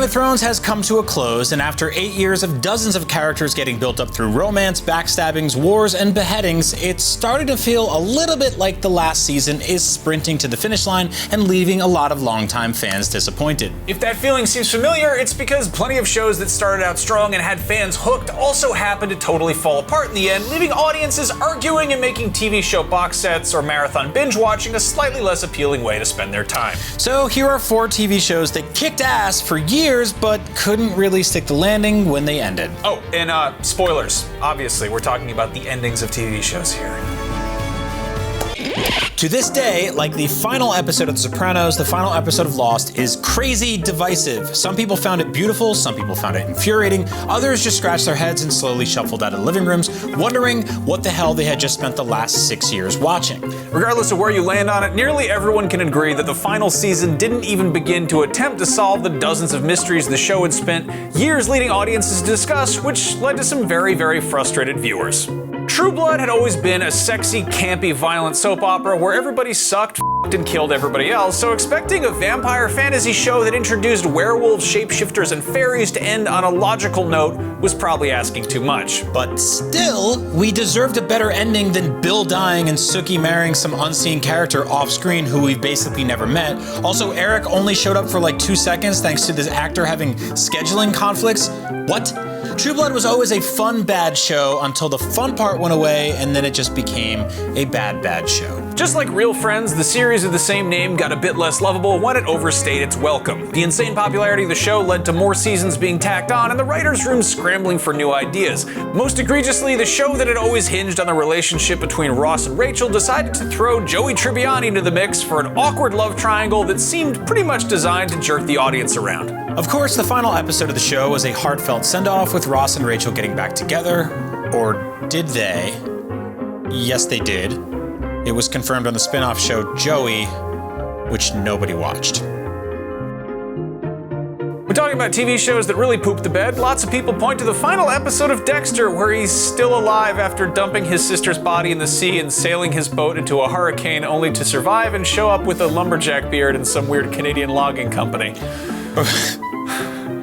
of Thrones has come to a close, and after 8 years of dozens of characters getting built up through romance, backstabbings, wars, and beheadings, it's starting to feel a little bit like the last season is sprinting to the finish line and leaving a lot of longtime fans disappointed. If that feeling seems familiar, it's because plenty of shows that started out strong and had fans hooked also happened to totally fall apart in the end, leaving audiences arguing and making TV show box sets or marathon binge watching a slightly less appealing way to spend their time. So here are 4 TV shows that kicked ass for years but couldn't really stick the landing when they ended. Oh, and spoilers. Obviously, we're talking about the endings of TV shows here. To this day, like the final episode of The Sopranos, the final episode of Lost is crazy divisive. Some people found it beautiful, some people found it infuriating, others just scratched their heads and slowly shuffled out of living rooms, wondering what the hell they had just spent the last 6 years watching. Regardless of where you land on it, nearly everyone can agree that the final season didn't even begin to attempt to solve the dozens of mysteries the show had spent years leading audiences to discuss, which led to some very, very frustrated viewers. True Blood had always been a sexy, campy, violent soap opera where everybody sucked, f***ed, and killed everybody else, so expecting a vampire fantasy show that introduced werewolves, shapeshifters, and fairies to end on a logical note was probably asking too much. But still, we deserved a better ending than Bill dying and Sookie marrying some unseen character off-screen who we've basically never met. Also, Eric only showed up for like 2 seconds thanks to this actor having scheduling conflicts. What? True Blood was always a fun bad show until the fun part went away and then it just became a bad show. Just like Real Friends, the series of the same name got a bit less lovable when it overstayed its welcome. The insane popularity of the show led to more seasons being tacked on and the writers' room scrambling for new ideas. Most egregiously, the show that had always hinged on the relationship between Ross and Rachel decided to throw Joey Tribbiani into the mix for an awkward love triangle that seemed pretty much designed to jerk the audience around. Of course, the final episode of the show was a heartfelt send-off with Ross and Rachel getting back together. Or did they? Yes, they did. It was confirmed on the spin-off show Joey, which nobody watched. We're talking about TV shows that really pooped the bed. Lots of people point to the final episode of Dexter, where he's still alive after dumping his sister's body in the sea and sailing his boat into a hurricane only to survive and show up with a lumberjack beard and some weird Canadian logging company.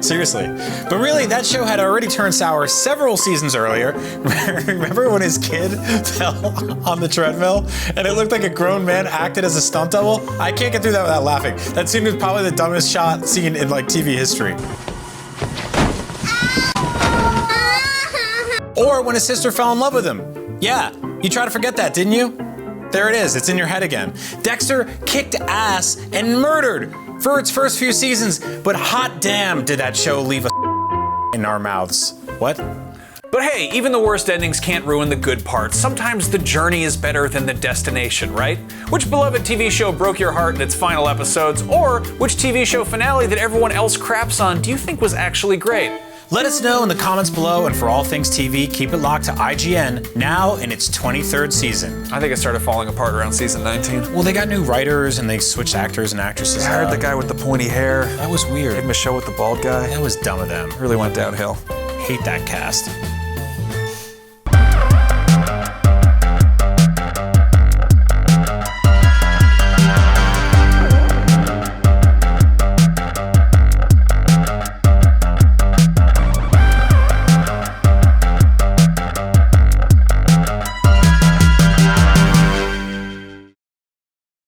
Seriously. But really, that show had already turned sour several seasons earlier. Remember when his kid fell on the treadmill and it looked like a grown man acted as a stunt double? I can't get through that without laughing. That scene was probably the dumbest shot seen in like TV history. Or when his sister fell in love with him. Yeah, you tried to forget that, didn't you? There it is, it's in your head again. Dexter kicked ass and murdered for its first few seasons, but hot damn did that show leave a in our mouths. What? But hey, even the worst endings can't ruin the good parts. Sometimes the journey is better than the destination, right? Which beloved TV show broke your heart in its final episodes, or which TV show finale that everyone else craps on do you think was actually great? Let us know in the comments below, and for all things TV, keep it locked to IGN, now in its 23rd season. I think it started falling apart around season 19. Well, they got new writers and they switched actors and actresses. I heard the guy with the pointy hair. That was weird. Gave him a show with the bald guy. That was dumb of them. Really went downhill. Hate that cast.